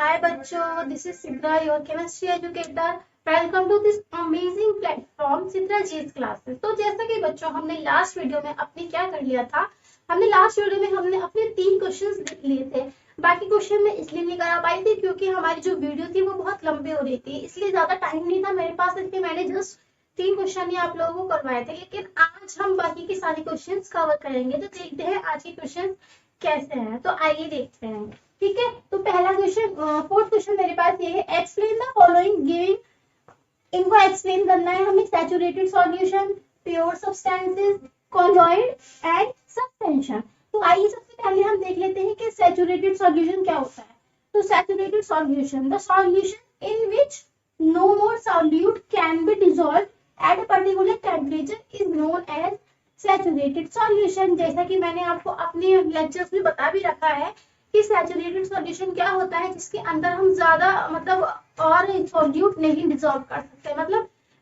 Hi बच्चों, this is Sidra, your chemistry educator. Welcome to this amazing platform Sidra G's classes. तो जैसा कि बच्चों हमने लास्ट वीडियो में अपने क्या कर लिया था, हमने अपने 3 क्वेश्चंस लिख लिए थे। बाकी क्वेश्चन मैं इसलिए नहीं करा पाई थी क्योंकि हमारी जो वीडियो थी वो बहुत लंबी हो रही थी, इसलिए ज्यादा टाइम नहीं था मेरे पास, इसलिए मैंने जस्ट 3 क्वेश्चन ही आप लोगों को करवाए थे। लेकिन आज हम बाकी के सारे क्वेश्चन कवर करेंगे, तो देखते हैं आज के क्वेश्चन कैसे हैं। तो आइए देखते हैं, ठीक है। तो पहला क्वेश्चन, फोर्थ क्वेश्चन मेरे पास ये है, एक्सप्लेन द फॉलोइंग गिविंग। इनको एक्सप्लेन करना है हमें। Saturated solution, pure substances, colloid and suspension. तो आइए सबसे पहले हम देख लेते हैं कि सैचुरेटेड सॉल्यूशन क्या होता है। तो saturated solution, the solution in which no more solute can be dissolved at a particular temperature is known as saturated solution। जैसा कि मैंने आपको अपने लेक्चर्स में बता भी रखा है कि सैचुरेटेड सॉल्यूशन क्या होता है, जिसके अंदर हम ज्यादा और सॉल्यूट नहीं डिसॉल्व कर सकते।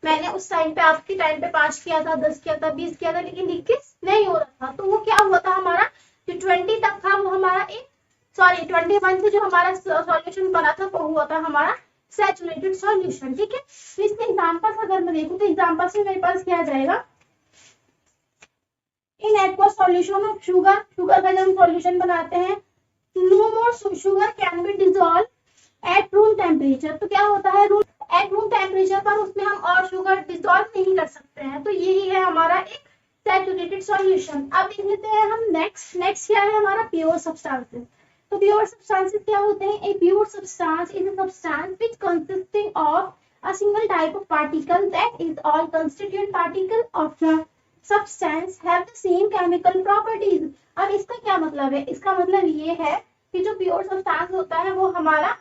मैंने उस टाइम पे आपके टाइम पे 5 किया था, 10 किया था, 20 किया था, लेकिन 21 नहीं हो रहा था। तो वो क्या हुआ था, हमारा जो 20 तक था वो हमारा 21 से जो हमारा सॉल्यूशन बना था वो हुआ था हमारा सैचुरेटेड सॉल्यूशन, ठीक है। तो इसके एग्जांपल्स अगर मैं देखूं तो एग्जांपल्स में मेरे पास क्या आ जाएगा, in aqueous solution of sugar का जब हम सॉल्यूशन बनाते हैं, no more sugar can be dissolve at room temperature. तो क्या होता है, एट रूम टेम्परेचर पर उसमें हम और शुगर डिसॉल्व नहीं कर सकते हैं। तो यही है हमारा एक सैचुरेटेड सॉल्यूशन। अब देख लेते हैं हम नेक्स्ट क्या है हमारा, प्योर सब्सटेंसेस। तो प्योर सब्सटेंसेस क्या होते हैं, a pure substance is a substance which consisting of a single type of particle that is all constituent particle of the substance have the same chemical properties. अब इसका क्या मतलब है, इसका मतलब ये है कि जो प्योर सब्सटेंस होता है वो हमारा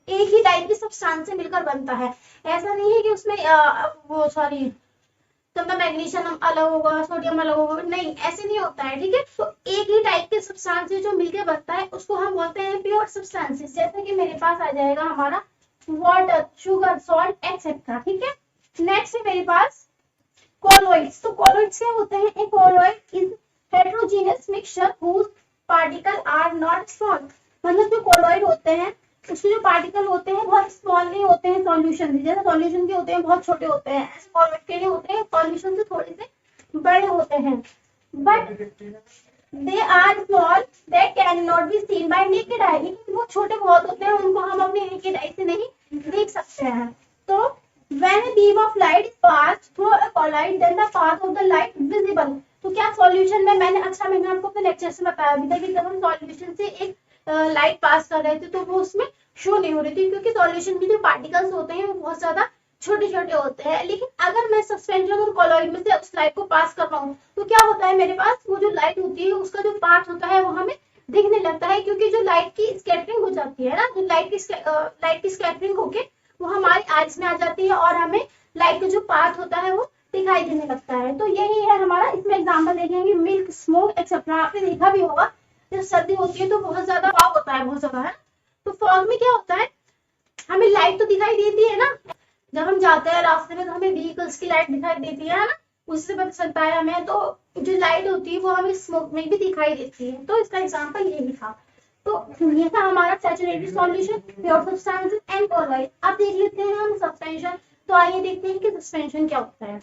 एक ही टाइप की सब्सटेंस से मिलकर बनता है। ऐसा नहीं है कि उसमें तो मैग्नीशियम अलग होगा, सोडियम अलग होगा, नहीं, ऐसे नहीं होता है, ठीक है। तो एक ही टाइप के सब्सटेंस जो मिलकर बनता है उसको हम बोलते हैं प्योर सब्सटेंसेस। जैसे कि मेरे पास आ जाएगा हमारा वाटर, शुगर, सॉल्ट एक्सेट्रा, ठीक है। नेक्स्ट है मेरे पास कोलोइड्स। तो कोलोइड्स क्या होते हैं, a colloid is heterogeneous mixture whose particle are not small. मतलब जो कोलोइड होते हैं उसके जो पार्टिकल होते हैं बहुत स्मॉल नहीं होते हैं सॉल्यूशन, जैसे सॉल्यूशन के होते हैं बहुत छोटे होते हैं, ऐसे कोलोइड के लिए होते हैं सॉल्यूशन से थोड़े से बड़े होते हैं, but they are small that can not be seen by naked eye. लेकिन वो छोटे बहुत होते हैं, उनको हम अपने नेकेड आई से नहीं देख सकते हैं। तो when a beam of light is passed through a colloid then the path of the light visible। तो क्या सॉल्यूशन में मैंने आपको अपने लेक्चर से बताया अभी तक कि जब हम सॉल्यूशन से एक लाइट पास कर रहे थे तो वो उसमें शो नहीं हो रही थी, क्योंकि सॉल्यूशन के जो पार्टिकल्स होते हैं वो बहुत ज्यादा छोटे छोटे होते हैं। लेकिन अगर मैं सस्पेंशन और कॉलॉइड में से उस लाइट को पास कर रहा हूँ तो क्या होता है, मेरे पास वो जो लाइट होती है उसका जो पार्ट होता है वो हमें दिखने लगता है, क्योंकि जो लाइट की स्कैटरिंग हो जाती है ना, जो लाइट की स्कैटरिंग होके वो हमारी आईज में आ जाती है और हमें लाइट का जो पार्ट होता है वो दिखाई देने लगता है। तो यही है हमारा, इसमें एग्जांपल देखेंगे मिल्क, स्मोक एक्सेट्रा। आपने देखा भी होगा जब सर्दी होती है तो बहुत ज्यादा फॉग होता है, बहुत ज्यादा है। तो फॉग में क्या होता है, हमें लाइट तो दिखाई देती है ना, जब हम जाते हैं रास्ते में तो हमें व्हीकल्स की लाइट दिखाई देती है ना, उससे पता चलता है हमें। तो जो लाइट होती है वो हमें स्मोक में भी दिखाई देती है। तो इसका एग्जाम्पल यही था। तो ये था हमारा saturated solution, pure substances and colloid. अब देख लेते हैं हम सस्पेंशन। तो आइए देखते हैं कि सस्पेंशन क्या होता है।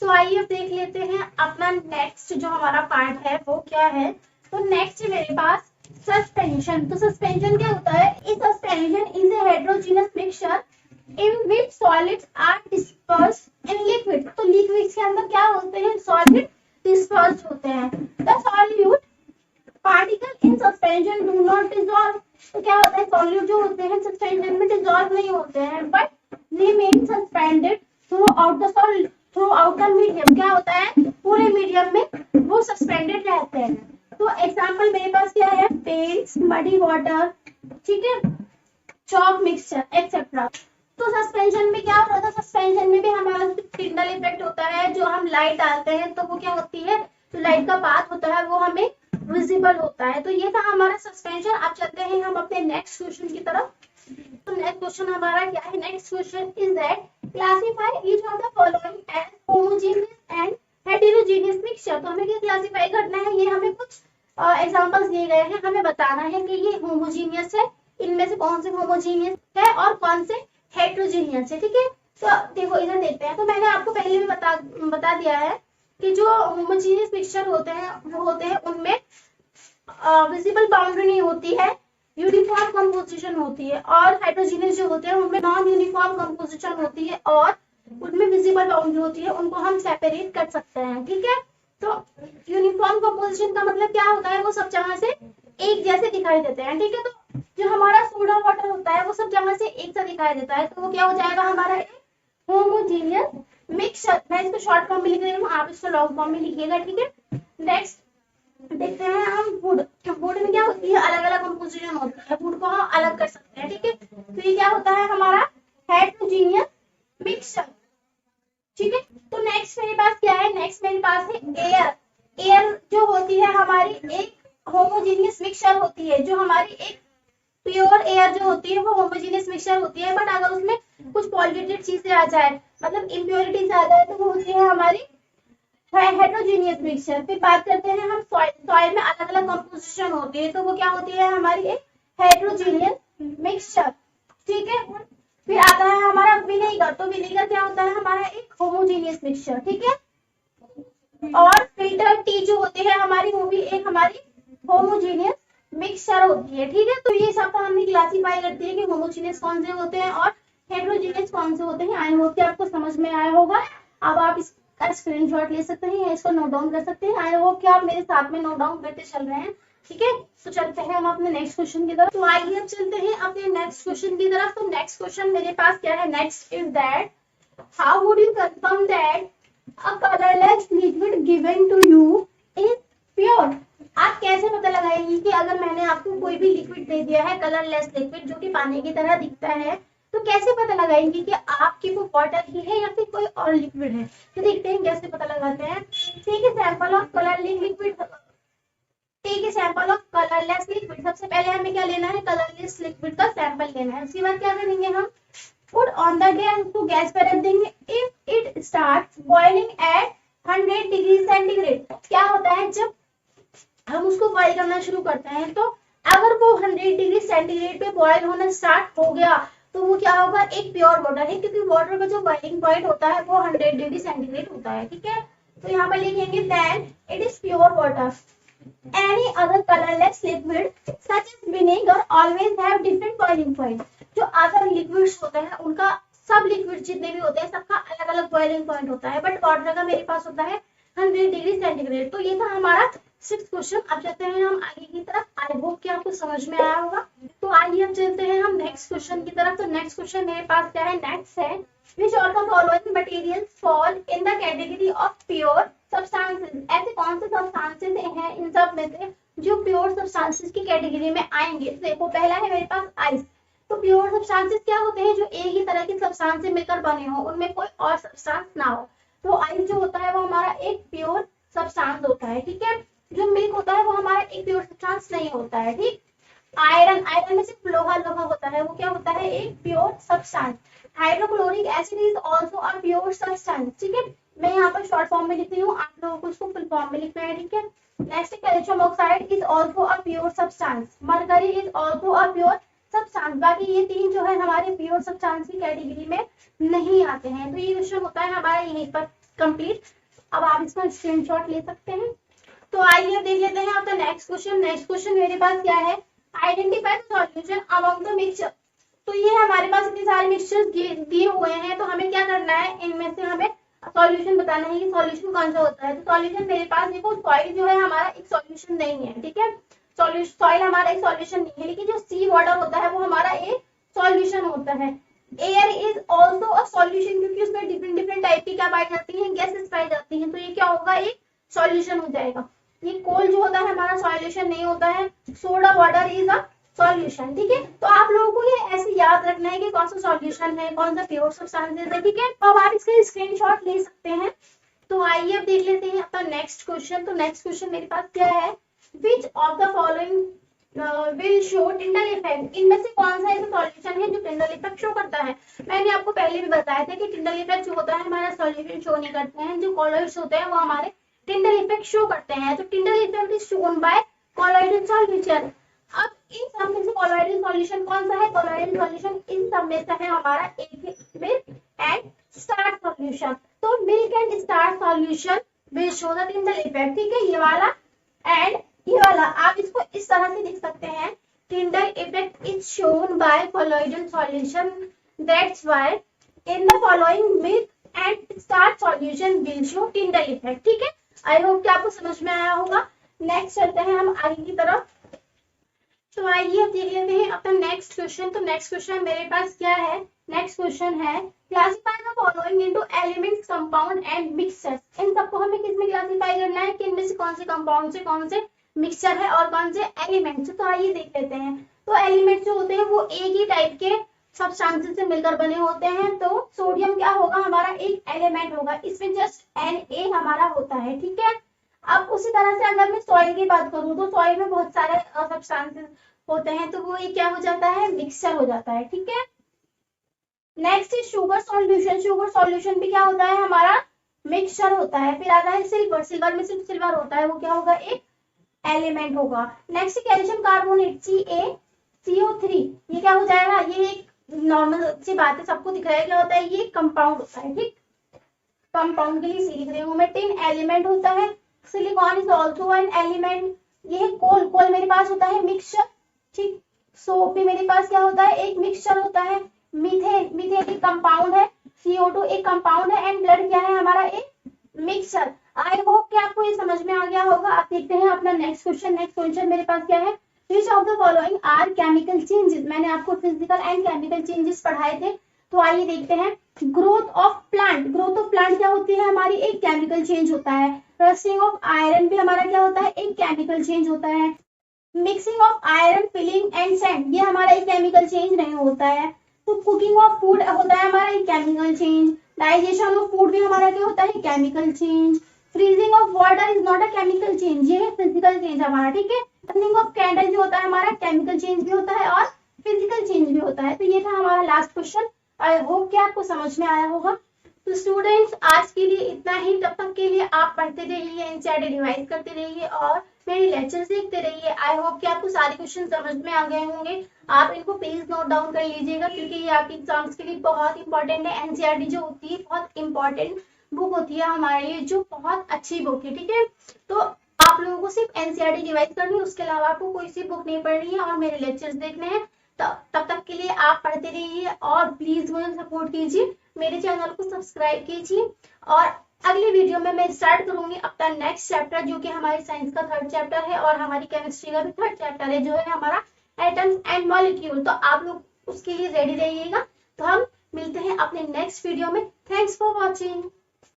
तो आइए अब देख लेते हैं अपना नेक्स्ट जो हमारा पार्ट है वो क्या है। तो नेक्स्ट है मेरे पास सस्पेंशन। तो सस्पेंशन क्या होता है, इस suspension is a heterogeneous mixture in which solids are dispersed in liquid. तो लिक्विड्स के अंदर क्या होते हैं, सॉलिड डिस्पर्स्ड होते हैं। The solute particle in suspension do not dissolve. तो क्या होता है, सॉल्यूट जो होते हैं सस्पेंशन में डिसॉल्व नहीं होते हैं, but remain suspended through out the medium. क्या होता है, पूरे मीडियम में वो सस्पेंडेड रहते हैं। तो एग्जांपल मेरे पास क्या है, पेंट्स, मडी वाटर, ठीक है, चॉक मिक्सचर एक्सेट्रा। तो सस्पेंशन में क्या हो रहा था, सस्पेंशन में भी हमारा टिंडल इफेक्ट होता है। जो हम लाइट डालते हैं तो वो क्या होती है, तो लाइट का पाथ होता है वो हमें विजिबल होता है। तो ये था हमारा सस्पेंशन। अब चलते हैं हम अपने नेक्स्ट क्वेश्चन की तरफ। तो नेक्स्ट क्वेश्चन हमारा क्या है, next question is that classify each of the following as homogeneous and heterogeneous mixture. तो हमें क्या क्लासिफाई करना है, ये हमें कुछ एग्जांपल्स दिए गए हैं, हमें बताना है कि ये होमोजेनियस है, इनमें इनमें से कौन से होमोजीनियस है और कौन से हेट्रोजीनियस है, ठीक है। तो देखो इधर देखते हैं। तो मैंने आपको पहले भी बता दिया है कि जो होमोजीनियस मिक्सचर होते हैं वो होते हैं उनमें विजिबल बाउंड्री नहीं होती है, यूनिफॉर्म कंपोजिशन होती है, और हेट्रोजीनियस जो होते हैं उनमें नॉन यूनिफॉर्म कंपोजिशन होती है और उनमें विजिबल बाउंड्री होती है, उनको हम सेपरेट कर सकते हैं, ठीक है। तो यूनिफॉर्म कंपोजिशन का मतलब क्या होता है, वो सब जगह से एक जैसे दिखाई देते हैं, ठीक है। तो जो हमारा सोडा वाटर होता है वो सब जगह से एक सा दिखाई देता है, तो वो क्या हो जाएगा हमारा एक होमोजीनियस मिक्सचर। मैं इसको शॉर्ट फॉर्म में लिख रही हूँ, आप इसको लॉन्ग फॉर्म में लिखिएगा, ठीक है। नेक्स्ट देखते हैं हम वुड। वुड में क्या होती है, अलग अलग कंपोजिशन होती है, वुड को हम अलग कर सकते हैं, ठीक है। तो ये क्या होता है हमारा हेट्रोजीनियस मिक्सचर, ठीक है। तो नेक्स्ट मेरे पास क्या है, नेक्स्ट मेरे पास है एयर। एयर जो होती है हमारी एक होमोजीनियस मिक्सचर होती है, जो हमारी एक प्योर एयर जो होती है वो होमोजीनियस मिक्सचर होती है, बट अगर उसमें कुछ पॉल्यूटेड चीजें आ जाए, मतलब इम्प्योरिटीज आ जाए, तो वो होती है हमारी हेट्रोजीनियस मिक्सचर। फिर बात करते हैं हम सॉइल में अलग अलग कंपोजिशन होती है, तो वो क्या होती है हमारी एक हेट्रोजीनियस मिक्सचर, ठीक है। फिर आता है हमारा विनेगर। तो विनेगर क्या होता है हमारा एक होमोजीनियस मिक्सचर, ठीक है। और फिल्टर टी जो होती है हमारी, वो भी एक हमारी होमोजीनियस मिक्सचर होती है, ठीक है। तो ये सब हमने क्लासीफाई कर दिया कि होमोजीनियस कौन से होते हैं और हेट्रोजीनियस कौन से होते हैं। आई होप कि आपको समझ में आया होगा। अब आप इसका स्क्रीनशॉट ले सकते हैं या इसको नोट डाउन कर सकते हैं। आई होप कि आप मेरे साथ में नोट डाउन करते चल रहे हैं, ठीक है। तो चलते हैं हम अपने नेक्स्ट क्वेश्चन की तरफ। तो आइए अब चलते हैं अपने नेक्स्ट क्वेश्चन की तरफ। तो नेक्स्ट क्वेश्चन मेरे पास क्या है, next is that how would you confirm that a colourless liquid given to you is pure. आप कैसे पता लगाएंगे कि अगर मैंने आपको कोई भी लिक्विड दे दिया है, कलरलेस लिक्विड जो कि पानी की तरह दिखता है, तो कैसे पता लगाएंगे कि आपकी वो वाटर ही है या फिर कोई और लिक्विड है। तो देखते हैं कैसे पता लगाते हैं। Take a sample of colourless liquid, take a sample of colourless liquid. सबसे पहले हमें क्या लेना है, कलरलेस लिक्विड का सैंपल लेना है। उसके बाद क्या करेंगे हम, पुट ऑन द गैस, उसको गैस पर रख देंगे। If it start boiling at 100 degree centigrade, क्या होता है जब हम उसको बॉइल करना शुरू करते हैं, तो अगर वो 100 डिग्री सेंटीग्रेड पे बॉइल होना स्टार्ट हो गया, तो वो क्या होगा, एक प्योर वाटर है, क्योंकि वाटर का जो बॉइलिंग पॉइंट होता है वो 100 डिग्री सेंटीग्रेड होता है, ठीक है। तो यहाँ पर लिखेंगे then it is pure water. Any other colourless liquid such as vinegar always have different boiling point. जो अदर लिक्विड्स होते हैं उनका, सब लिक्विड जितने भी होते हैं सबका अलग अलग बॉइलिंग पॉइंट होता है, बट वाटर का मेरे पास होता है 100 डिग्री सेंटीग्रेड। तो ये था हमारा 6th क्वेश्चन। अब चलते हैं हम आगे की तरफ। आई होप कि आपको समझ में आया होगा। तो आइए अब चलते हैं हम नेक्स्ट क्वेश्चन की तरफ। तो नेक्स्ट क्वेश्चन मेरे पास क्या है, नेक्स्ट है which of the following materials fall in the category of pure substances। ऐसे कौन से substances हैं इन सब में से जो प्योर substances की कैटेगरी में आएंगे। तो देखो पहला है मेरे पास आइस। तो प्योर substances क्या होते हैं, जो एक ही तरह की सब्सटेंस से मिलकर बने हो, उनमें कोई और सब्सटेंस ना हो। तो आइस जो होता है वो हमारा एक प्योर सब्सटेंस होता है, ठीक है। जो मिल्क होता है वो हमारा एक प्योर सब्सटेंस नहीं होता है, ठीक। आयरन, आयरन में सिर्फ लोहा लोहा होता है, वो क्या होता है, एक pure substance. Hydrochloric acid is also a pure substance, ठीक है। मैं यहाँ पर शॉर्ट फॉर्म में लिख रही हूँ, आप लोगों को इसको फुल फॉर्म में लिखना है, ठीक है। Next calcium oxide is also a pure substance. Mercury is also a pure substance. बाकी ये तीन जो है हमारे प्योर सब्सटेंस की कैटेगरी में नहीं आते हैं। तो ये क्वेश्चन होता है हमारा यहीं पर कंप्लीट। अब आप इसका स्क्रीनशॉट ले सकते हैं। तो आइए अब देख लेते हैं आपका नेक्स्ट क्वेश्चन। नेक्स्ट क्वेश्चन मेरे पास क्या है, identify the solution among the mixture. तो ये हमारे पास इतने सारे मिक्सचर्स दिए हुए हैं, तो हमें क्या करना है, इनमें से हमें सॉल्यूशन बताना है कि सॉल्यूशन कौन सा होता है। तो सॉल्यूशन मेरे पास देखो, सॉइल जो है हमारा एक सॉल्यूशन नहीं है, ठीक है। सॉइल हमारा एक सॉल्यूशन नहीं है, लेकिन जो सी वाटर होता है वो हमारा एक सॉल्यूशन होता है। Air is also a solution, क्योंकि उसमें डिफरेंट डिफरेंट टाइप की क्या पाई जाती है, गैसेस पाई जाती हैं। तो ये क्या होगा, एक सॉल्यूशन हो जाएगा। ये कोल जो होता है हमारा सॉल्यूशन नहीं होता है। Soda water is a solution, ठीक है। तो आप लोगों को ये ऐसे याद रखना है कि कौन सा सॉल्यूशन है, कौन सा प्योर सब्सटेंस है, ठीक है। तो अब आप इसके स्क्रीनशॉट ले सकते हैं। तो आइए अब देख लेते हैं अपना नेक्स्ट क्वेश्चन। तो नेक्स्ट क्वेश्चन मेरे पास क्या है, which of the following will show Tyndall effect. इनमें से कौन सा ऐसा सॉल्यूशन है जो टिंडल इफेक्ट शो करता है। मैंने आपको पहले भी बताया था कि टिंडल इफेक्ट जो होता है हमारा सॉल्यूशन शो नहीं करते हैं, जो कॉलॉइड्स होते हैं वो हमारे टिंडल इफेक्ट शो करते हैं। तो Tyndall effect is shown by colloidal solution. अब इन सब में से कोलॉइडल सॉल्यूशन कौन सा है? कोलॉइडल सॉल्यूशन इन सब में से है हमारा एक मिल्क एंड स्टार्च सॉल्यूशन। तो milk and starch solution will show the Tyndall effect, ठीक है, ये वाला एंड ये वाला आप इसको इस तरह से लिख सकते हैं, Tyndall effect is shown by colloidal solution, that's why in the following milk and starch solution will show Tyndall effect, ठीक है। आई होप कि आपको समझ में आया होगा। नेक्स्ट चलते हैं हम आगे की तरफ। तो आइए अब देख लेते हैं अपना नेक्स्ट क्वेश्चन। तो नेक्स्ट क्वेश्चन मेरे पास क्या है? नेक्स्ट क्वेश्चन है classify the following into elements, compound and mixtures. इन सबको हमें किस में क्लासिफाई करना है कि इनमें से कौन से कंपाउंड से कौन से मिक्सचर है और कौन से एलिमेंट्स। तो आइए देख लेते हैं। तो एलिमेंट्स जो होते हैं वो एक ही टाइप के सब्सटेंसेस से मिलकर बने होते हैं। तो सोडियम क्या होगा? हमारा एक एलिमेंट होगा, इसमें जस्ट Na हमारा होता है, ठीक है। अब उसी तरह से अगर मैं सॉइल की बात करूं तो सॉइल में बहुत सारे सब्सटेंसेस होते हैं, तो वो ये क्या हो जाता है? मिक्सचर हो जाता है, ठीक है। Next is sugar solution. Sugar solution भी क्या होता है? हमारा मिक्सचर होता है। फिर आता है सिल्वर। सिल्वर में सिर्फ सिल्वर होता है, वो क्या होगा? एक एलिमेंट होगा। नेक्स्ट कैल्शियम कार्बोनेट CaCO3, ये क्या हो जाएगा? ये एक नॉर्मल सी बात है, सबको दिख रहा है क्या होता है? ये कंपाउंड होता है, ठीक। कंपाउंड के लिए सी लिख रही हूँ मैं। टिन एलिमेंट होता है। Silicon is also an element. ये है कोल। कोल मेरे पास होता है मिक्सचर, ठीक। सोप भी मेरे पास क्या होता है? एक मिक्सचर होता है। मीथेन, मीथेन एक कंपाउंड है। CO2 एक कंपाउंड है एंड ब्लड क्या है? हमारा एक मिक्सचर। आई होप कि आपको ये समझ में आ गया होगा। आप देखते हैं अपना नेक्स्ट क्वेश्चन। नेक्स्ट क्वेश्चन मेरे पास क्या है? Which of the following are chemical changes. मैंने आपको फिजिकल एंड केमिकल चेंजेस पढ़ाए थे, तो आइए देखते हैं। Growth of plant. Growth of plant क्या होती है? हमारी एक केमिकल चेंज होता है। रस्टिंग ऑफ आयरन भी हमारा क्या होता है? एक केमिकल चेंज होता है। Mixing of iron, filing and sand, ये हमारा एक केमिकल चेंज नहीं होता है। तो कुकिंग ऑफ फूड होता है हमारा एक chemical change. Digestion of food भी हमारा क्या होता है? Chemical change. Freezing of water is not a chemical change, ये है फिजिकल चेंज हमारा, ठीक है। बर्निंग ऑफ कैंडल जो होता है हमारा केमिकल चेंज भी होता है और फिजिकल चेंज भी होता है। तो ये था हमारा लास्ट क्वेश्चन। आई होप कि आपको समझ में आया होगा। तो स्टूडेंट्स आज के लिए इतना ही। तब तक के लिए आप पढ़ते रहिए, एनसीईआरटी रिवाइज करते रहिए और मेरी लेक्चर्स देखते रहिए। आई होप कि आपको सारे क्वेश्चन समझ में आ गए होंगे। आप इनको प्लीज नोट डाउन कर लीजिएगा, क्योंकि ये आपके एग्जाम्स के लिए बहुत इंपॉर्टेंट है। एनसीईआरटी जो होती है बहुत इंपॉर्टेंट बुक होती है हमारे लिए, जो बहुत अच्छी बुक है, ठीक है। तो आप लोगों को सिर्फ एनसीईआरटी रिवाइज करनी है, उसके अलावा आपको कोई सी बुक नहीं पढ़नी है और मेरे लेक्चर्स देखने हैं। तब तक के लिए आप पढ़ते रहिए और प्लीज मुझे सपोर्ट कीजिए, मेरे चैनल को सब्सक्राइब कीजिए। और अगली वीडियो में मैं स्टार्ट करूंगी अपना नेक्स्ट चैप्टर, जो कि हमारी साइंस का 3rd चैप्टर है और हमारी केमिस्ट्री का भी 3rd चैप्टर है, जो है हमारा एटम्स एंड मॉलिक्यूल। तो आप लोग उसके लिए रेडी रहिएगा। तो हम मिलते हैं अपने नेक्स्ट वीडियो में। Thanks for watching.